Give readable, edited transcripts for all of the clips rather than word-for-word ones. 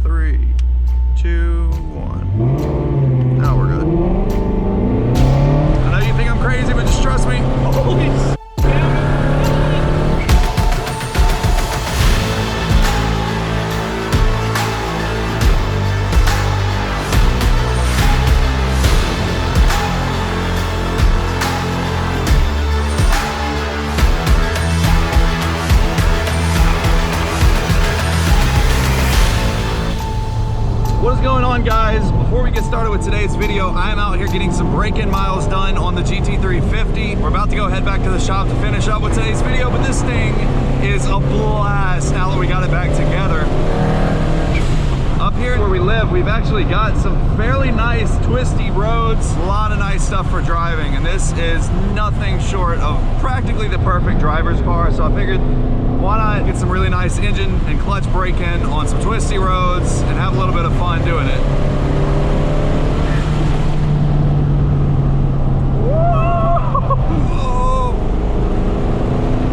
3, 2, 1. Now we're good. I know you think I'm crazy, but just trust me. Holy shit. What is going on, guys? Before we get started with today's video, I am out here getting some break-in miles done on the GT350. We're about to go head back to the shop to finish up with today's video, but this thing is a blast now that we got it back together. Up here where we live, we've actually got some fairly nice twisty roads, a lot of nice stuff for driving, and this is nothing short of practically the perfect driver's car. So I figured, why not get some really nice engine and clutch break-in on some twisty roads and have a little bit of fun doing it.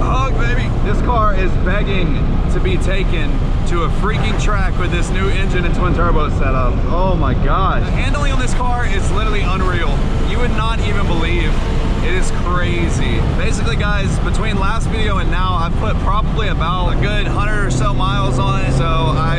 Oh, baby. This car is begging to be taken to a freaking track with this new engine and twin turbo setup. Oh my god. The handling on this car is literally unreal. You would not even believe. It is crazy. Basically, guys, between last video and now, I've put probably about a good 100 or so miles on it. So I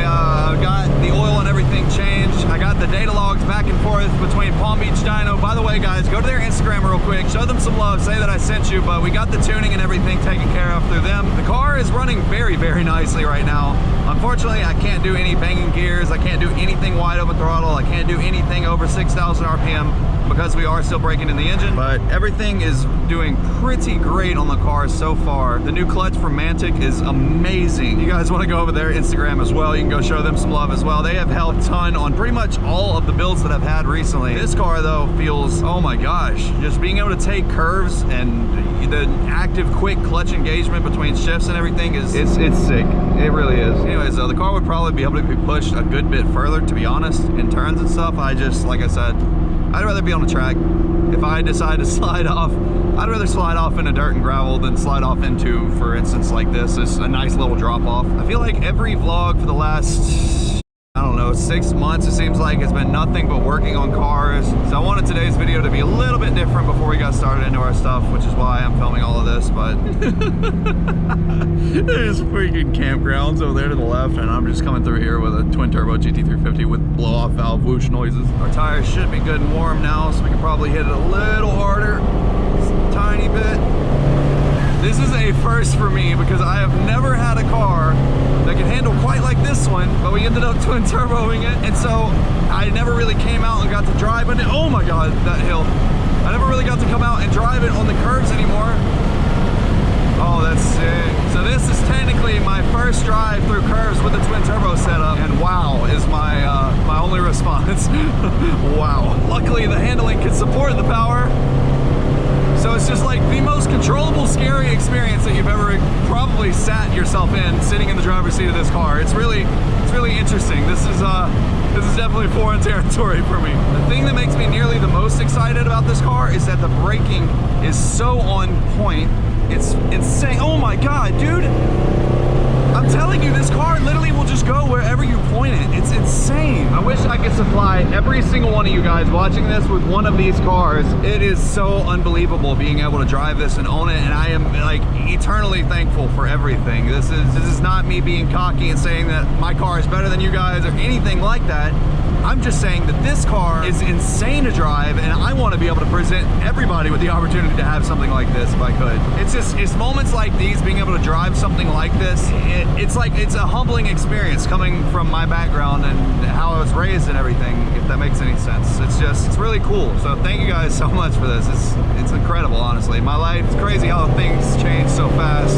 got the oil and everything changed. I got the data logs back and forth between Palm Beach Dyno. By the way, guys, go to their Instagram real quick. Show them some love. Say that I sent you, but we got the tuning and everything taken care of through them. The car is running very, very nicely right now. Unfortunately, I can't do any banging gears. I can't do anything wide open throttle. I can't do anything over 6,000 RPM because we are still breaking in the engine, but everything is doing pretty great on the car so far. The new clutch from Mantic is amazing. You guys want to go over their Instagram as well, you can go show them some love as well. They have helped a ton on pretty much all of the builds that I've had recently. This car though feels, oh my gosh, just being able to take curves and the active quick clutch engagement between shifts and everything is, it's sick. It really is. Anyways though, the car would probably be able to be pushed a good bit further, to be honest, in turns and stuff. I just, like I said, I'd rather be on the track. If I decide to slide off, I'd rather slide off into dirt and gravel than slide off into, for instance, like this. It's a nice little drop off. I feel like every vlog for the last, I don't know, 6 months, it seems like, has been nothing but working on cars. So I wanted today's video to be a little bit different before we got started into our stuff, which is why I'm filming all of this, but there's freaking campgrounds over there to the left, and I'm just coming through here with a Twin-Turbo GT350 with blow-off valve whoosh noises. Our tires should be good and warm now, so we can probably hit it a little harder, just a tiny bit. This is a first for me because I have never had a car that can handle quite like this one, but we ended up twin turboing it, and so I never really came out and got to drive it. Oh my god, that hill. I never really got to come out and drive it on the curves anymore. Oh, that's sick. So this is technically my first drive through curves with the twin turbo setup, and wow is my my only response. Wow. Luckily the handling can support the power. So it's just like the most controllable, scary experience that you've ever probably sat yourself in, sitting in the driver's seat of this car. It's really interesting. This is definitely foreign territory for me. The thing that makes me nearly the most excited about this car is that the braking is so on point. It's insane. Oh my god, dude. I'm telling you, this car literally will just go wherever you point it. It's insane. I wish I could supply every single one of you guys watching this with one of these cars. It is so unbelievable being able to drive this and own it, and I am like eternally thankful for everything. This is not me being cocky and saying that my car is better than you guys or anything like that. I'm just saying that this car is insane to drive, and I want to be able to present everybody with the opportunity to have something like this if I could. It's moments like these, being able to drive something like this, it's a humbling experience coming from my background and how I was raised and everything, if that makes any sense. It's really cool. So thank you guys so much for this. It's incredible, honestly. My life, it's crazy how things change so fast.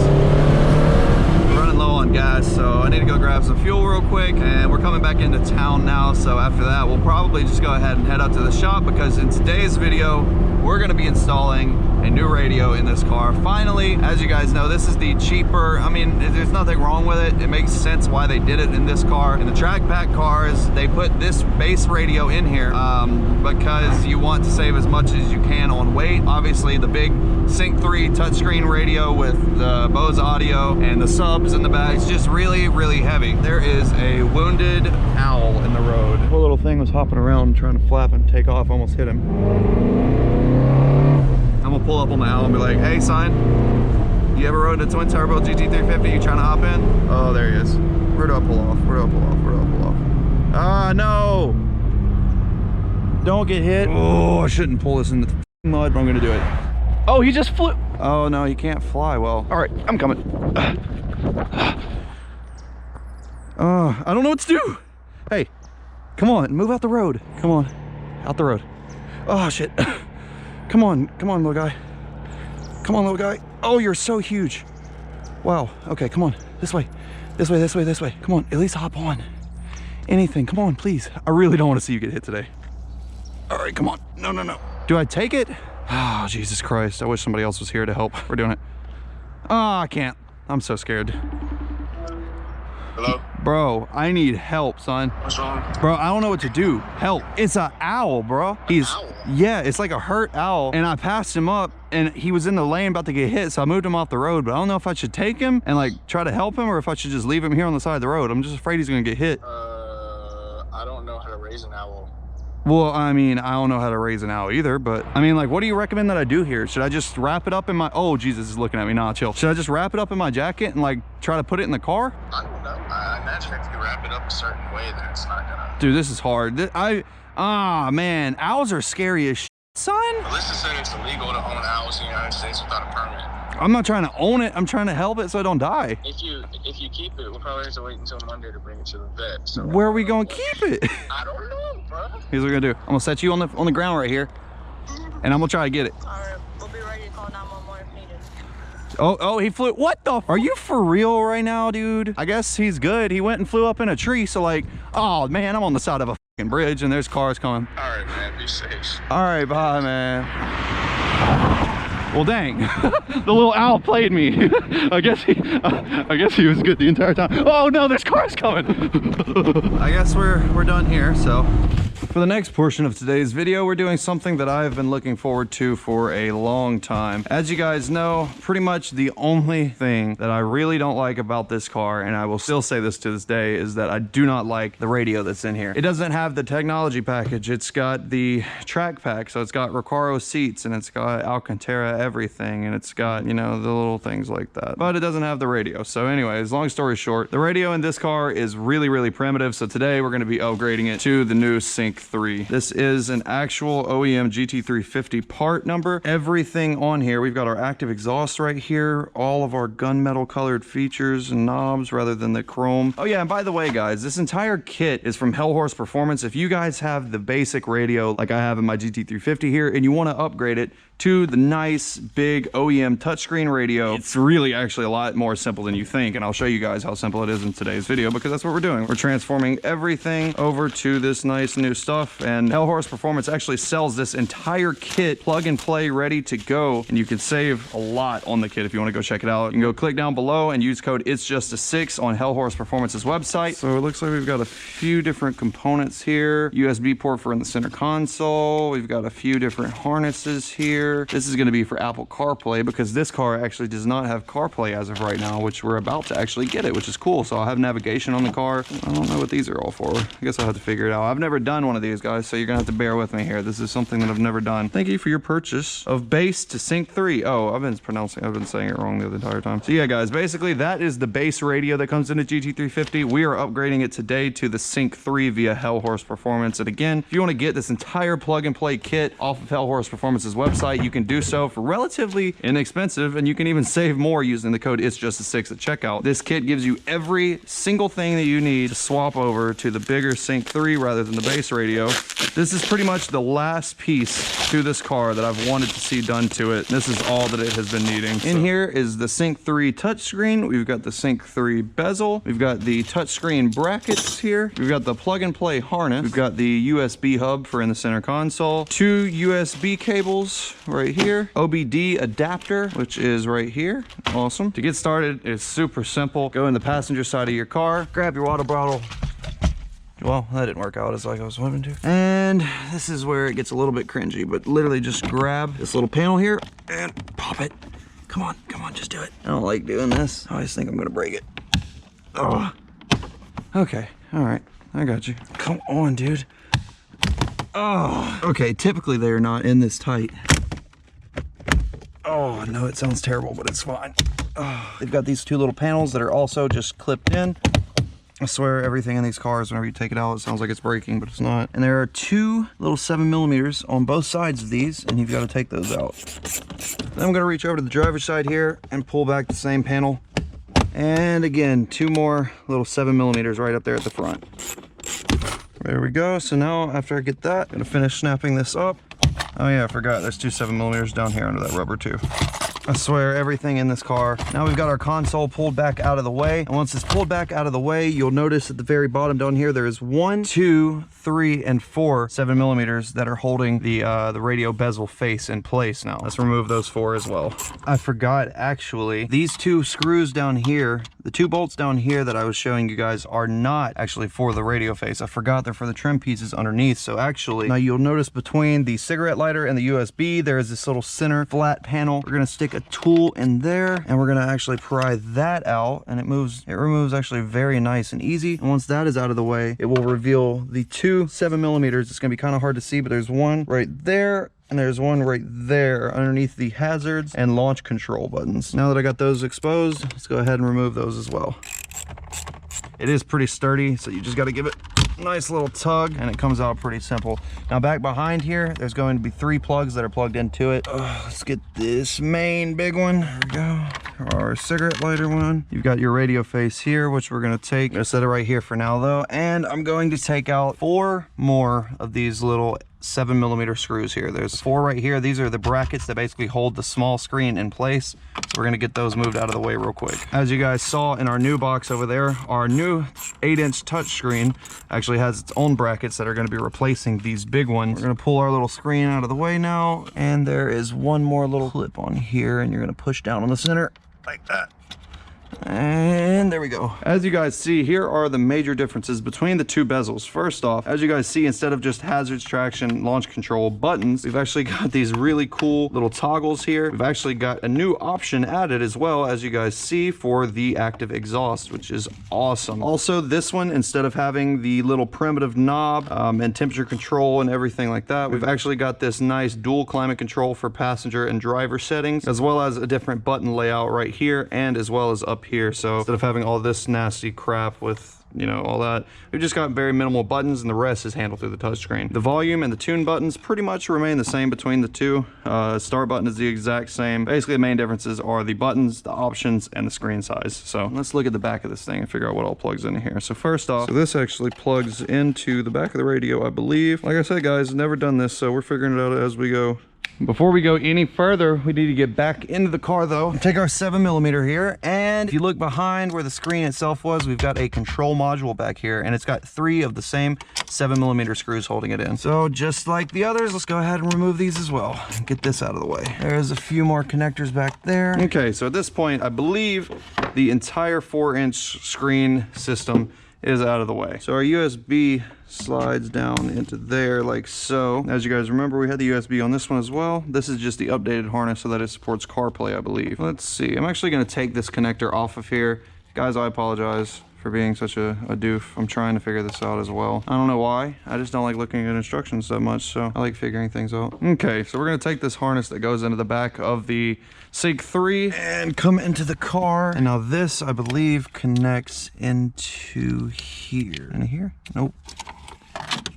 Running low on gas, so I need to go grab some fuel real quick, and we're coming back into town now, so after that we'll probably just go ahead and head up to the shop, because in today's video we're going to be installing a new radio in this car. Finally, as you guys know, this is the cheaper, I mean, there's nothing wrong with it. It makes sense why they did it in this car. In the track pack cars, they put this base radio in here because you want to save as much as you can on weight. Obviously, the big Sync 3 touchscreen radio with the Bose audio and the subs in the back, it's just really, really heavy. There is a wounded owl thing was hopping around trying to flap and take off, almost hit him. I'm gonna pull up on the owl and be like, hey son, you ever rode a Twin-Turbo GT350? You trying to hop in? Oh, there he is. Where do I pull off? Where do I pull off? Where do I pull off? Ah, no! Don't get hit. Oh, I shouldn't pull this in the mud, but I'm gonna do it. Oh, he just flew. Oh no, he can't fly well. All right, I'm coming. I don't know what to do. Hey, come on, move out the road. Come on, out the road. Oh shit. Come on, little guy. Come on, little guy. Oh, you're so huge. Wow, okay, come on. This way, this way, this way, this way. Come on, at least hop on. Anything, come on, please. I really don't want to see you get hit today. All right, come on. No, no, no. Do I take it? Oh, Jesus Christ. I wish somebody else was here to help. We're doing it. Oh, I can't. I'm so scared. Hello? Bro, I need help, son. What's wrong? Bro, I don't know what to do. Help. It's an owl, bro. He's, owl? Yeah, it's like a hurt owl. And I passed him up and he was in the lane about to get hit. So I moved him off the road, but I don't know if I should take him and like try to help him or if I should just leave him here on the side of the road. I'm just afraid he's going to get hit. I don't know how to raise an owl. Well, I mean, I don't know how to raise an owl either, but I mean, like, what do you recommend that I do here? Should I just wrap it up in my, oh, Jesus is looking at me, nah, chill. Should I just wrap it up in my jacket and like try to put it in the car? I don't know. I imagine if you wrap it up a certain way, then it's not gonna. Dude, this is hard. Man, owls are scary as shit, son. The list said it's illegal to own owls in the United States without a permit. I'm not trying to own it. I'm trying to help it so I don't die. If you keep it, we'll probably have to wait until Monday to bring it to the vet. So where are we gonna keep it? I don't know, bro. Here's what we're gonna do. I'm gonna set you on the ground right here, and I'm gonna try to get it. All right, we'll be ready to call 911 if needed. Oh, he flew. What the? Are you for real right now, dude? I guess he's good. He went and flew up in a tree. So like, oh man, I'm on the side of a fucking bridge and there's cars coming. All right, man. Be safe. All right, bye, man. Well, dang, the little owl played me. I guess he was good the entire time. Oh no, there's cars coming. I guess we're done here. So for the next portion of today's video, we're doing something that I've been looking forward to for a long time. As you guys know, pretty much the only thing that I really don't like about this car, and I will still say this to this day, is that I do not like the radio that's in here. It doesn't have the technology package. It's got the track pack, so it's got Recaro seats and it's got Alcantara everything, and it's got, you know, the little things like that, but it doesn't have the radio. So anyways, long story short, the radio in this car is really primitive. So today we're going to be upgrading it to the new Sync 3. This is an actual OEM GT350 part number. Everything on here, we've got our active exhaust right here, all of our gunmetal colored features and knobs rather than the chrome. Oh yeah, and by the way guys, this entire kit is from Hellhorse Performance. If you guys have the basic radio like I have in my GT350 here and you want to upgrade it to the nice big OEM touchscreen radio, it's really actually a lot more simple than you think, and I'll show you guys how simple it is in today's video because that's what we're doing. We're transforming everything over to this nice new stuff, and Hellhorse Performance actually sells this entire kit plug and play ready to go, and you can save a lot on the kit if you want to go check it out. You can go click down below and use code IT'sJustA6 on Hellhorse Performance's website. So it looks like we've got a few different components here. USB port for in the center console. We've got a few different harnesses here. This is going to be for Apple CarPlay because this car actually does not have CarPlay as of right now, which we're about to actually get it, which is cool. So I'll have navigation on the car. I don't know what these are all for. I guess I'll have to figure it out. I've never done one of these, guys, so you're gonna have to bear with me here. This is something that I've never done. Thank you for your purchase of base to Sync 3. Oh, I've been saying it wrong the entire time. So yeah, guys, basically that is the base radio that comes in a GT350. We are upgrading it today to the Sync 3 via Hellhorse Performance. And again, if you want to get this entire plug and play kit off of Hellhorse Performance's website, you can do so for relatively inexpensive, and you can even save more using the code IT'sJustA6 at checkout. This kit gives you every single thing that you need to swap over to the bigger Sync 3 rather than the base radio. This is pretty much the last piece to this car that I've wanted to see done to it. This is all that it has been needing. In here is the Sync 3 touchscreen. We've got the Sync 3 bezel. We've got the touchscreen brackets here. We've got the plug and play harness. We've got the USB hub for in the center console. 2 USB cables right here. OBD adapter, which is right here. Awesome. To get started, it's super simple. Go in the passenger side of your car, grab your water bottle. Well, that didn't work out as like I was hoping to. And this is where it gets a little bit cringy, but literally just grab this little panel here and pop it. Come on, just do it. I don't like doing this. I always think I'm gonna break it. Oh. Okay, all right, I got you. Come on, dude. Oh, okay, typically they are not in this tight. Oh, I know it sounds terrible, but it's fine. Oh, they've got these two little panels that are also just clipped in. I swear everything in these cars, whenever you take it out, it sounds like it's breaking, but it's not. And there are two little 7mm on both sides of these, and you've got to take those out. Then I'm going to reach over to the driver's side here and pull back the same panel. And again, two more little 7mm right up there at the front. There we go. So now after I get that, I'm going to finish snapping this up. Oh yeah, I forgot. There's two 7mm down here under that rubber too. I swear everything in this car. Now we've got our console pulled back out of the way. And once it's pulled back out of the way, you'll notice at the very bottom down here, there is 1, 2, 3, and 4 7mm that are holding the radio bezel face in place now. Let's remove those 4 as well. I forgot actually, these two screws down here, the 2 bolts down here that I was showing you guys are not actually for the radio face. I forgot they're for the trim pieces underneath. So actually, now you'll notice between the cigarette lighter and the USB, there is this little center flat panel. We're gonna stick a tool in there and we're gonna actually pry that out, and it removes actually very nice and easy. And once that is out of the way, it will reveal the 2 7mm. It's gonna be kind of hard to see, but there's one right there and there's one right there underneath the hazards and launch control buttons. Now that I got those exposed, let's go ahead and remove those as well. It is pretty sturdy, so you just got to give it a nice little tug and it comes out pretty simple. Now back behind here, there's going to be 3 plugs that are plugged into it. Let's get this main big one. There we go. Our cigarette lighter one. You've got your radio face here, which we're going to take. I'm going to set it right here for now though, and I'm going to take out 4 more of these little 7mm screws here. There's 4 right here. These are the brackets that basically hold the small screen in place. So we're gonna get those moved out of the way real quick. As you guys saw in our new box over there, our new 8-inch touchscreen actually has its own brackets that are gonna be replacing these big ones. We're gonna pull our little screen out of the way now, and there is one more little clip on here, and you're gonna push down on the center like that. And there we go. As you guys see, here are the major differences between the 2 bezels. First off, as you guys see, instead of just hazards, traction, launch control buttons, we've actually got these really cool little toggles here. We've actually got a new option added as well, as you guys see, for the active exhaust, which is awesome. Also, this one, instead of having the little primitive knob and temperature control and everything like that, we've actually got this nice dual climate control for passenger and driver settings, as well as a different button layout right here and as well as up here. So instead of having all this nasty crap with, you know, all that, we've just got very minimal buttons, and the rest is handled through the touchscreen. The volume and the tune buttons pretty much remain the same between the 2. Start button is the exact same. Basically the main differences are the buttons, the options, and the screen size. So let's look at the back of this thing and figure out what all plugs in here. So first off, so this actually plugs into the back of the radio, I believe. Like I said, guys, never done this, so we're figuring it out as we go. Before we go any further, we need to get back into the car though. Take our 7mm here, and if you look behind where the screen itself was, we've got a control module back here, and it's got 3 of the same 7mm screws holding it in. So just like the others, let's go ahead and remove these as well and get this out of the way. There's a few more connectors back there. Okay, so at this point, I believe the entire 4-inch screen system is out of the way. So our USB slides down into there like so. As you guys remember, we had the USB on this one as well. This is just the updated harness so that it supports CarPlay, I believe. Let's see. I'm actually going to take this connector off of here. Guys, I apologize for being such a doof. I'm trying to figure this out as well. I don't know why. I just don't like looking at instructions so much, so I like figuring things out. Okay, so we're going to take this harness that goes into the back of the SIG 3 and come into the car. And now this, I believe, connects into here. In here? Nope.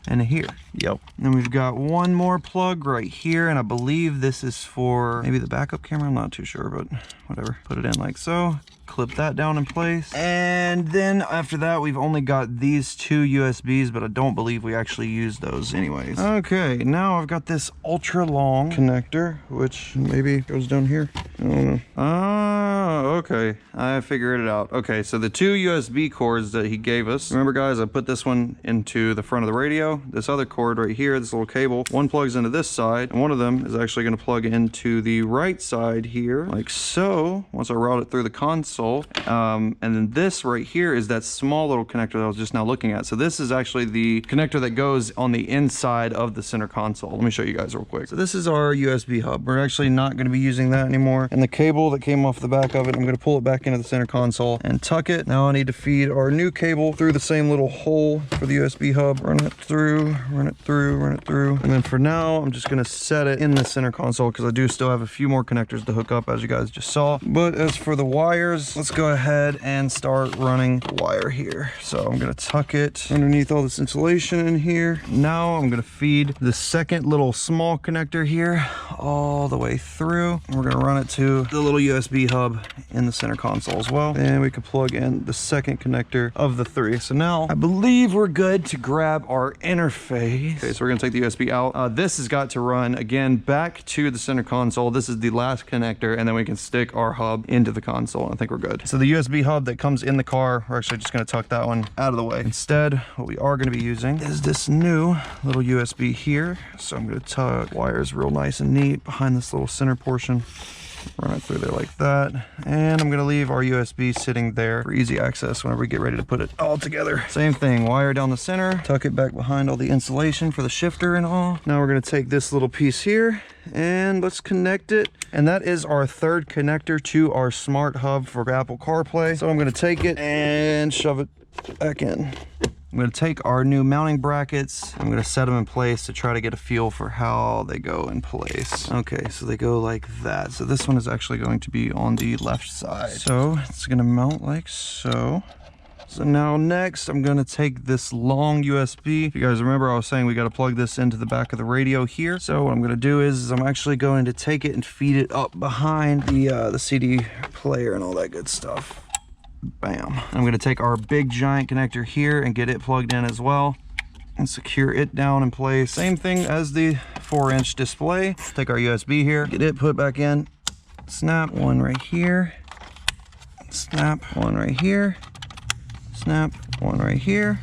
And here. Yep. And we've got one more plug right here, and I believe this is for maybe the backup camera. I'm not too sure, but whatever. Put it in like so. Clip that down in place, and then after that we've only got these 2 USBs, but I don't believe we actually use those anyways. Okay, now I've got this ultra long connector, which maybe goes down here. I don't know. Oh, okay, I figured it out. Okay, so the 2 USB cords that he gave us, remember guys, I put this one into the front of the radio. This other cord right here, this little cable, one plugs into this side, and one of them is actually going to plug into the right side here like so. Once I route it through the console, console. And then this right here is that small little connector that I was just now looking at. So this is actually the connector that goes on the inside of the center console. Let me show you guys real quick. So this is our USB hub. We're actually not going to be using that anymore. And the cable that came off the back of it, I'm going to pull it back into the center console and tuck it. Now I need to feed our new cable through the same little hole for the USB hub. Run it through, run it through, run it through. And then for now, I'm just going to set it in the center console because I do still have a few more connectors to hook up, as you guys just saw. But as for the wires, let's go ahead and start running the wire here. So I'm going to tuck it underneath all this insulation in here. Now I'm going to feed the second little small connector here all the way through. And we're going to run it to the little USB hub in the center console as well. And we can plug in the second connector of the three. So now I believe we're good to grab our interface. Okay, so we're going to take the USB out. This has got to run again back to the center console. This is the last connector, and then we can stick our hub into the console, and I think we're good. So the USB hub that comes in the car, we're actually just going to tuck that one out of the way. Instead, what we are going to be using is this new little USB here. So I'm going to tuck wires real nice and neat behind this little center portion. Run it through there like that. And I'm going to leave our USB sitting there for easy access whenever we get ready to put it all together. Same thing, wire down the center, tuck it back behind all the insulation for the shifter and all. Now we're going to take this little piece here and let's connect it. And that is our third connector to our smart hub for Apple CarPlay. So I'm going to take it and shove it back in. I'm going to take our new mounting brackets. I'm going to set them in place to try to get a feel for how they go in place. Okay, so they go like that. So this one is actually going to be on the left side. So it's going to mount like so. So now next, I'm going to take this long USB. If you guys remember, I was saying we got to plug this into the back of the radio here. So what I'm going to do is I'm actually going to take it and feed it up behind the CD player and all that good stuff. Bam. I'm going to take our big giant connector here and get it plugged in as well and secure it down in place. Same thing as the 4-inch display. Take our USB here, get it put back in, snap one right here, snap one right here, snap one right here,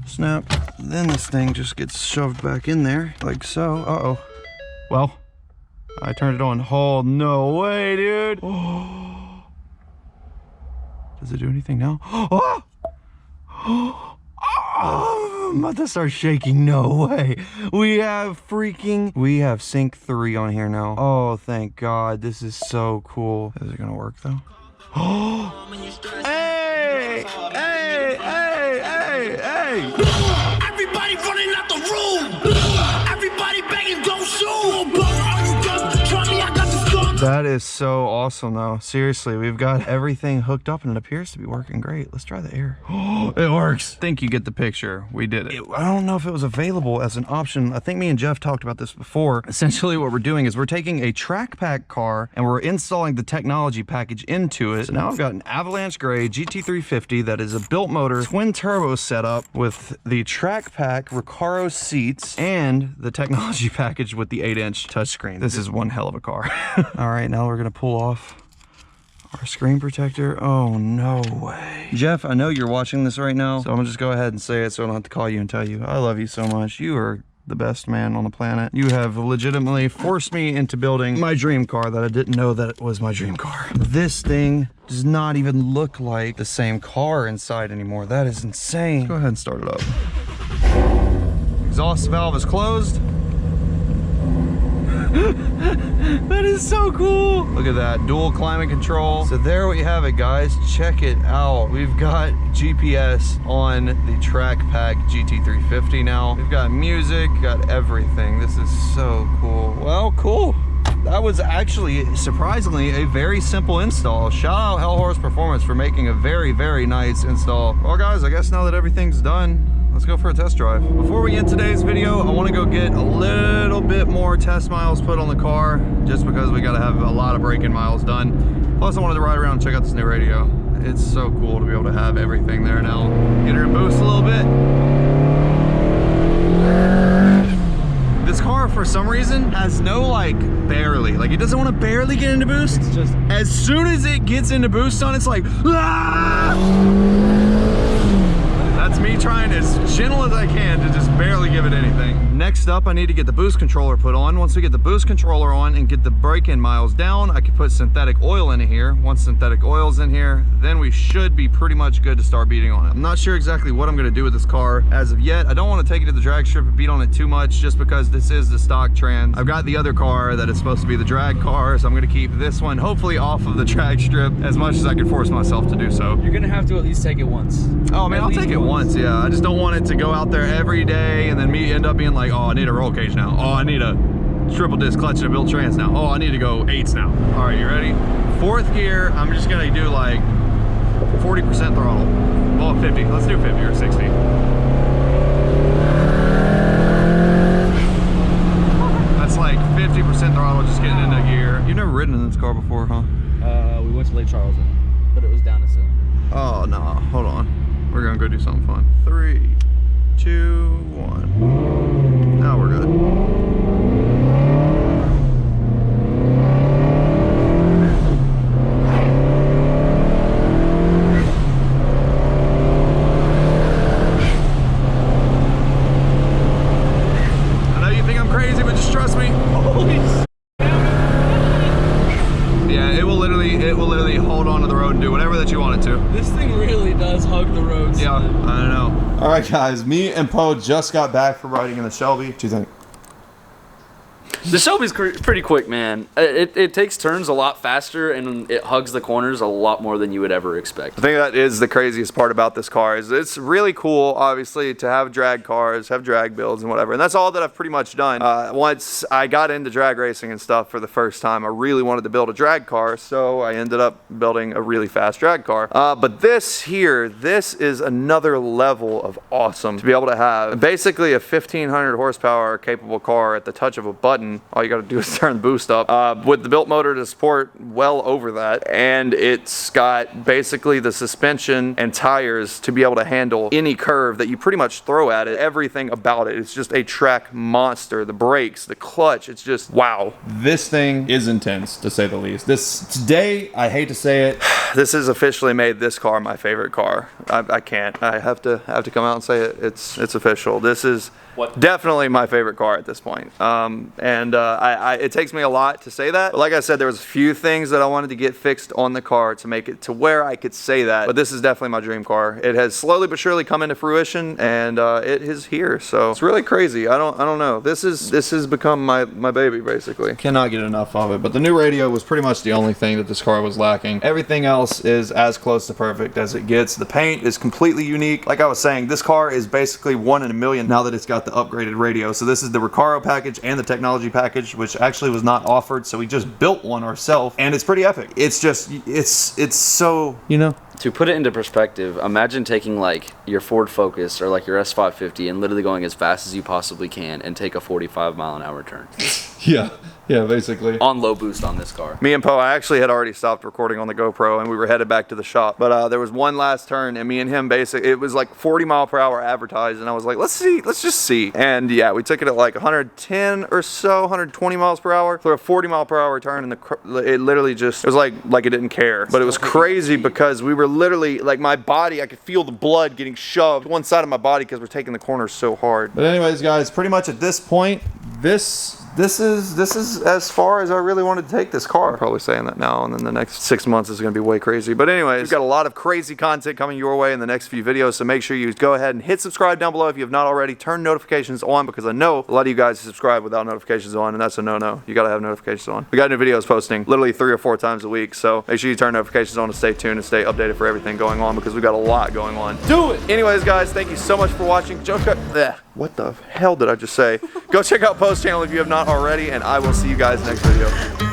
snap. Then this thing just gets shoved back in there like so. Uh-oh. Well, I turned it on. Oh, no way, dude. Oh. Does it do anything now? Oh! Oh! I'm about to start shaking. No way. We have sync 3 on here now. Oh, thank God. This is so cool. Is it gonna work though? Oh! Hey! Hey! Hey! Hey! Hey! Everybody running out the room. Everybody begging, don't shoot. Try me, I got the gun. That is so awesome though. Seriously, we've got everything hooked up and it appears to be working great. Let's try the air. Oh, it works. I think you get the picture. We did it. I don't know if it was available as an option. I think me and Jeff talked about this before. Essentially what we're doing is we're taking a track pack car and we're installing the technology package into it. So now I've got an Avalanche Gray GT350 that is a built motor twin turbo setup with the track pack Recaro seats and the technology package with the 8-inch touchscreen. This is one hell of a car. All right, now we're gonna pull off our screen protector. Oh, no way. Jeff, I know you're watching this right now, so I'm gonna just go ahead and say it so I don't have to call you and tell you. I love you so much. You are the best man on the planet. You have legitimately forced me into building my dream car that I didn't know that it was my dream car. This thing does not even look like the same car inside anymore. That is insane. Go ahead and start it up. Exhaust valve is closed. That is so cool. Look at that, dual climate control. So there we have it, guys. Check it out. We've got GPS on the track pack GT350 now. We've got music, got everything. This is so cool. Well, cool. That was actually, surprisingly, a very simple install. Shout out Hellhorse Performance for making a very, very nice install. Well, guys, I guess now that everything's done, let's go for a test drive. Before we end today's video, I want to go get a little bit more test miles put on the car, just because we got to have a lot of break-in miles done. Plus, I wanted to ride around and check out this new radio. It's so cool to be able to have everything there now. Get her in boost a little bit. This car, for some reason, has no, like, barely. Like, it doesn't want to barely get into boost. It's just, as soon as it gets into boost on, it's like, ah! That's me trying as gentle as I can to just barely give it anything. Next up, I need to get the boost controller put on. Once we get the boost controller on and get the break-in miles down, I can put synthetic oil in here. Once synthetic oil's in here, then we should be pretty much good to start beating on it. I'm not sure exactly what I'm gonna do with this car as of yet. I don't want to take it to the drag strip and beat on it too much just because this is the stock Trans. I've got the other car that is supposed to be the drag car, so I'm gonna keep this one hopefully off of the drag strip as much as I can force myself to do so. You're gonna have to at least take it once. Oh man, I'll take it once, yeah. I just don't want it to go out there every day and then me end up being like, oh, I need a roll cage now. Oh, I need a triple disc clutch and a built trans now. Oh, I need to go 8s now. All right, you ready? 4th gear, I'm just gonna do like 40% throttle. Well, 50, let's do 50 or 60. That's like 50% throttle just getting into gear. You've never ridden in this car before, huh? We went to Lake Charles, but it was down to 7. Oh no, hold on. We're gonna go do something fun. 3, 2, 1. Now we're good. I know you think I'm crazy, but just trust me. Yeah, it will literally hold on to the road and do whatever that you want it to. This thing really does hug the roads. Yeah, I don't know. All right, guys, me and Poe just got back from riding in the Shelby. What do you think? The Shelby's pretty quick, man. It takes turns a lot faster and it hugs the corners a lot more than you would ever expect. I think that is the craziest part about this car is it's really cool, obviously, to have drag cars, have drag builds and whatever. And that's all that I've pretty much done. Once I got into drag racing and stuff for the first time, I really wanted to build a drag car, so I ended up building a really fast drag car. But this here, this is another level of awesome to be able to have basically a 1500 horsepower capable car at the touch of a button. All you gotta do is turn the boost up with the built motor to support well over that, and it's got basically the suspension and tires to be able to handle any curve that you pretty much throw at it. Everything about it, it's just a track monster. The brakes, the clutch, it's just wow. This thing is intense, to say the least. Today, I hate to say it, this has officially made this car my favorite car. I can't. I have to come out and say it. It's official. This is definitely my favorite car at this point. It takes me a lot to say that. But like I said, there was a few things that I wanted to get fixed on the car to make it to where I could say that. But this is definitely my dream car. It has slowly but surely come into fruition, and it is here. So it's really crazy. I don't know. This has become my baby, basically. Cannot get enough of it. But the new radio was pretty much the only thing that this car was lacking. Everything else is as close to perfect as it gets. The paint is completely unique. Like I was saying, this car is basically 1 in a million now that it's got the upgraded radio. So this is the Recaro package and the technology package, which actually was not offered, so we just built one ourselves, and it's pretty epic. It's just it's so, you know. To put it into perspective, imagine taking like your Ford Focus or like your S550 and literally going as fast as you possibly can and take a 45-mile-an-hour turn. Yeah, basically. On low boost on this car. Me and Poe, I actually had already stopped recording on the GoPro and we were headed back to the shop. But there was one last turn and me and him it was like 40 mile per hour advertised, and I was like, let's just see. And yeah, we took it at like 110 or so, 120 miles per hour for a 40 mile per hour turn, and it literally just, it was like it didn't care. But it was crazy because we were literally, like, my body, I could feel the blood getting shoved one side of my body because we're taking the corners so hard. But anyways, guys, pretty much at this point, this is as far as I really wanted to take this car. I'm probably saying that now, and then the next 6 months is going to be way crazy. But anyways, we've got a lot of crazy content coming your way in the next few videos, so make sure you go ahead and hit subscribe down below if you have not already. Turn notifications on, because I know a lot of you guys subscribe without notifications on, and that's a no-no. You got to have notifications on. We got new videos posting literally 3 or 4 times a week, so make sure you turn notifications on to stay tuned and stay updated for everything going on, because we've got a lot going on. Do it! Anyways, guys, thank you so much for watching. What the hell did I just say? Go check out Poe's channel if you have not already, and I will see you guys next video.